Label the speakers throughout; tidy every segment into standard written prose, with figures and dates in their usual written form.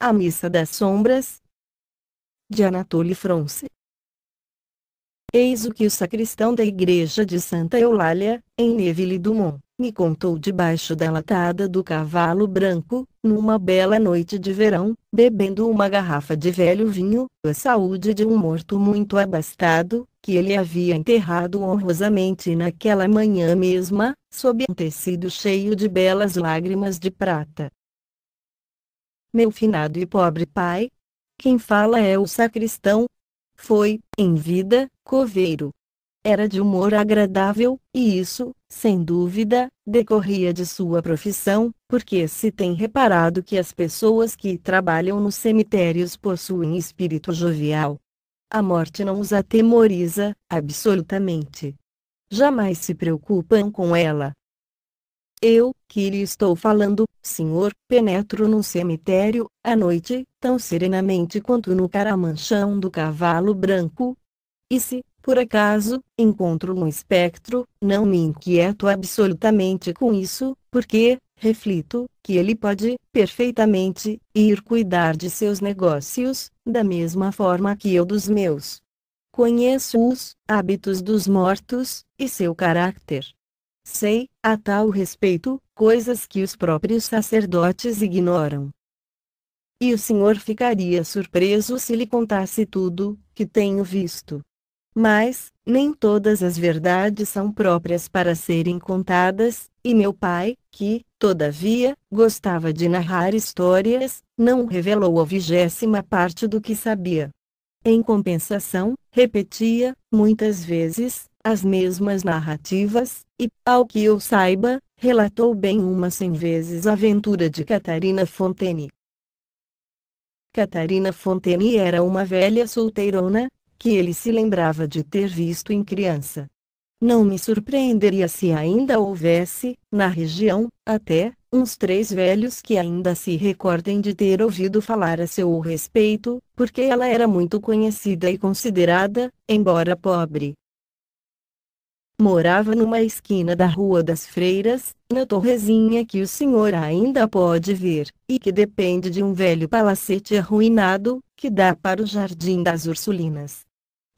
Speaker 1: A Missa das Sombras, de Anatole France. Eis o que o sacristão da igreja de Santa Eulália, em Neuville-Dumont, me contou debaixo da latada do cavalo branco, numa bela noite de verão, bebendo uma garrafa de velho vinho, a saúde de um morto muito abastado, que ele havia enterrado honrosamente naquela manhã mesma, sob um tecido cheio de belas lágrimas de prata. Meu finado e pobre pai, quem fala é o sacristão, foi, em vida, coveiro. Era de humor agradável, e isso, sem dúvida, decorria de sua profissão, porque se tem reparado que as pessoas que trabalham nos cemitérios possuem espírito jovial. A morte não os atemoriza, absolutamente. Jamais se preocupam com ela. Eu, que lhe estou falando, senhor, penetro no cemitério, à noite, tão serenamente quanto no caramanchão do cavalo branco. E se, por acaso, encontro um espectro, não me inquieto absolutamente com isso, porque, reflito, que ele pode, perfeitamente, ir cuidar de seus negócios, da mesma forma que eu dos meus. Conheço os hábitos dos mortos, e seu caráter. Sei, a tal respeito, coisas que os próprios sacerdotes ignoram. E o senhor ficaria surpreso se lhe contasse tudo, que tenho visto. Mas, nem todas as verdades são próprias para serem contadas, e meu pai, que, todavia, gostava de narrar histórias, não revelou a 20ª parte do que sabia. Em compensação, repetia, muitas vezes, as mesmas narrativas, e, ao que eu saiba, relatou bem umas 100 vezes a aventura de Catarina Fontaine. Catarina Fontaine era uma velha solteirona, que ele se lembrava de ter visto em criança. Não me surpreenderia se ainda houvesse, na região, até, uns 3 velhos que ainda se recordem de ter ouvido falar a seu respeito, porque ela era muito conhecida e considerada, embora pobre. Morava numa esquina da Rua das Freiras, na torrezinha que o senhor ainda pode ver, e que depende de um velho palacete arruinado, que dá para o Jardim das Ursulinas.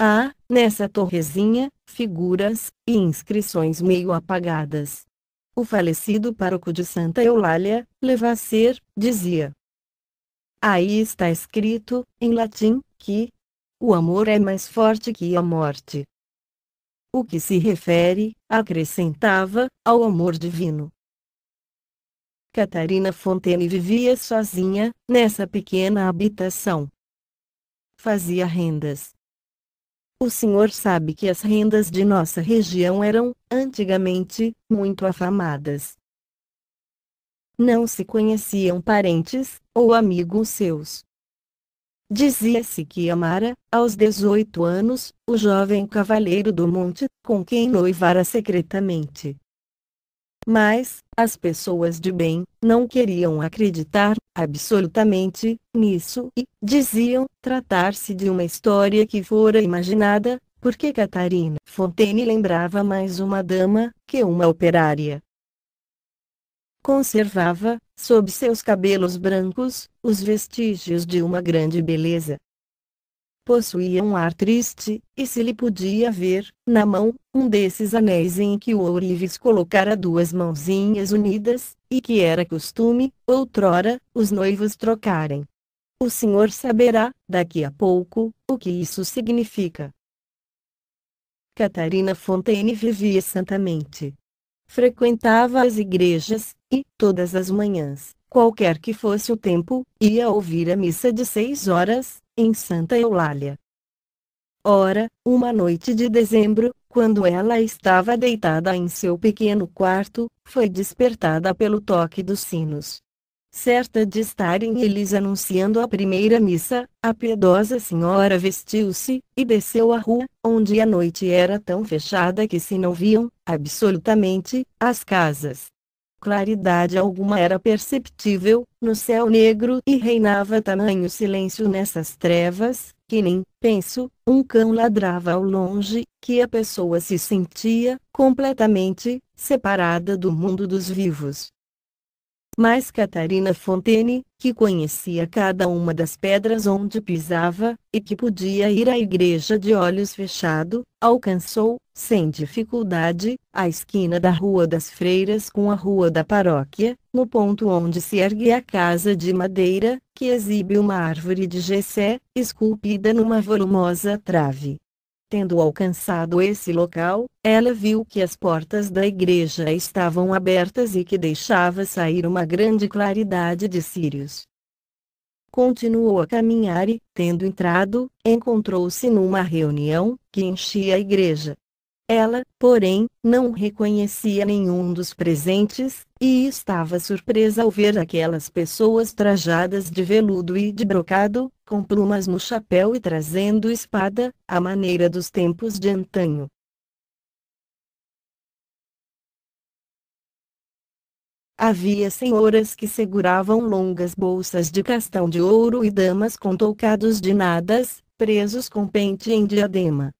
Speaker 1: Há, nessa torrezinha, figuras e inscrições meio apagadas. O falecido pároco de Santa Eulália, Levasseur, dizia. Aí está escrito, em latim, que o amor é mais forte que a morte. O que se refere, acrescentava, ao amor divino. Catarina Fontaine vivia sozinha, nessa pequena habitação. Fazia rendas. O senhor sabe que as rendas de nossa região eram, antigamente, muito afamadas. Não se conheciam parentes, ou amigos seus. Dizia-se que amara, aos 18 anos, o jovem cavaleiro do monte, com quem noivara secretamente. Mas, as pessoas de bem, não queriam acreditar, absolutamente, nisso e, diziam, tratar-se de uma história que fora imaginada, porque Catarina Fontaine lembrava mais uma dama, que uma operária. Conservava, sob seus cabelos brancos, os vestígios de uma grande beleza. Possuía um ar triste, e se lhe podia ver, na mão, um desses anéis em que o ourives colocara 2 mãozinhas unidas, e que era costume, outrora, os noivos trocarem. O senhor saberá, daqui a pouco, o que isso significa. Catarina Fontaine vivia santamente. Frequentava as igrejas, e, todas as manhãs, qualquer que fosse o tempo, ia ouvir a missa de 6 horas, em Santa Eulália. Ora, uma noite de dezembro, quando ela estava deitada em seu pequeno quarto, foi despertada pelo toque dos sinos. Certa de estarem eles anunciando a primeira missa, a piedosa senhora vestiu-se, e desceu a rua, onde a noite era tão fechada que se não viam, absolutamente, as casas. Claridade alguma era perceptível, no céu negro, e reinava tamanho silêncio nessas trevas, que nem, penso, um cão ladrava ao longe, que a pessoa se sentia, completamente, separada do mundo dos vivos. Mas Catarina Fontaine, que conhecia cada uma das pedras onde pisava, e que podia ir à igreja de olhos fechados, alcançou, sem dificuldade, a esquina da Rua das Freiras com a Rua da Paróquia, no ponto onde se ergue a casa de madeira, que exibe uma árvore de Jessé, esculpida numa volumosa trave. Tendo alcançado esse local, ela viu que as portas da igreja estavam abertas e que deixava sair uma grande claridade de círios. Continuou a caminhar e, tendo entrado, encontrou-se numa reunião que enchia a igreja. Ela, porém, não reconhecia nenhum dos presentes, e estava surpresa ao ver aquelas pessoas trajadas de veludo e de brocado, com plumas no chapéu e trazendo espada, à maneira dos tempos de antanho. Havia senhoras que seguravam longas bolsas de castão de ouro e damas com toucados de nadas, presos com pente em diadema.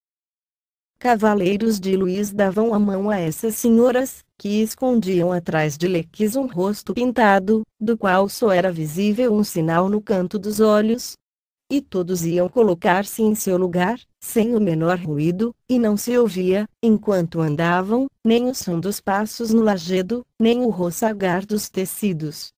Speaker 1: Cavaleiros de Luís davam a mão a essas senhoras, que escondiam atrás de leques um rosto pintado, do qual só era visível um sinal no canto dos olhos. E todos iam colocar-se em seu lugar, sem o menor ruído, e não se ouvia, enquanto andavam, nem o som dos passos no lajedo, nem o roçagar dos tecidos.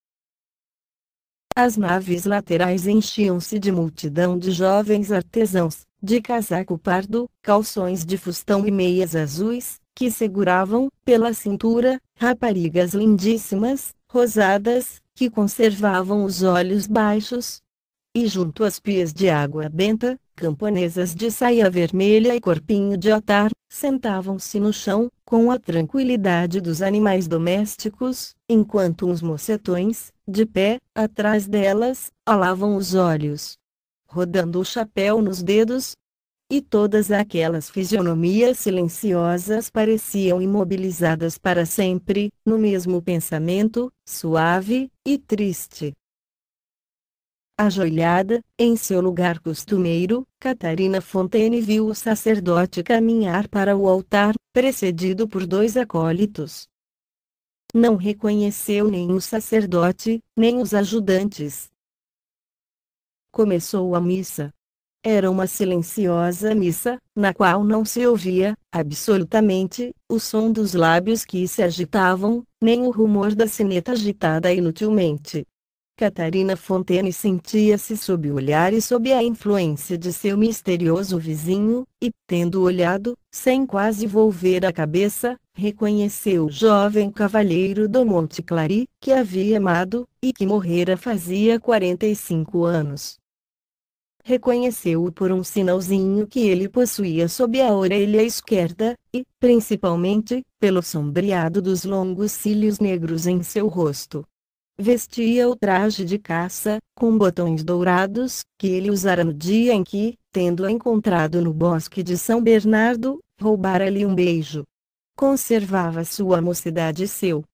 Speaker 1: As naves laterais enchiam-se de multidão de jovens artesãos, de casaco pardo, calções de fustão e meias azuis, que seguravam, pela cintura, raparigas lindíssimas, rosadas, que conservavam os olhos baixos. E junto às pias de água benta, camponesas de saia vermelha e corpinho de otar, sentavam-se no chão, com a tranquilidade dos animais domésticos, enquanto uns mocetões, de pé, atrás delas, alavam os olhos, rodando o chapéu nos dedos. E todas aquelas fisionomias silenciosas pareciam imobilizadas para sempre, no mesmo pensamento, suave e triste. Ajoelhada, em seu lugar costumeiro, Catarina Fontaine viu o sacerdote caminhar para o altar, precedido por dois acólitos. Não reconheceu nem o sacerdote, nem os ajudantes. Começou a missa. Era uma silenciosa missa, na qual não se ouvia, absolutamente, o som dos lábios que se agitavam, nem o rumor da sineta agitada inutilmente. Catarina Fontaine sentia-se sob o olhar e sob a influência de seu misterioso vizinho, e, tendo olhado, sem quase volver a cabeça, reconheceu o jovem cavalheiro do Monte Clary, que havia amado, e que morrera fazia 45 anos. Reconheceu-o por um sinalzinho que ele possuía sob a orelha esquerda, e, principalmente, pelo sombreado dos longos cílios negros em seu rosto. Vestia o traje de caça, com botões dourados, que ele usara no dia em que, tendo-a encontrado no bosque de São Bernardo, roubara-lhe um beijo. Conservava sua mocidade e seu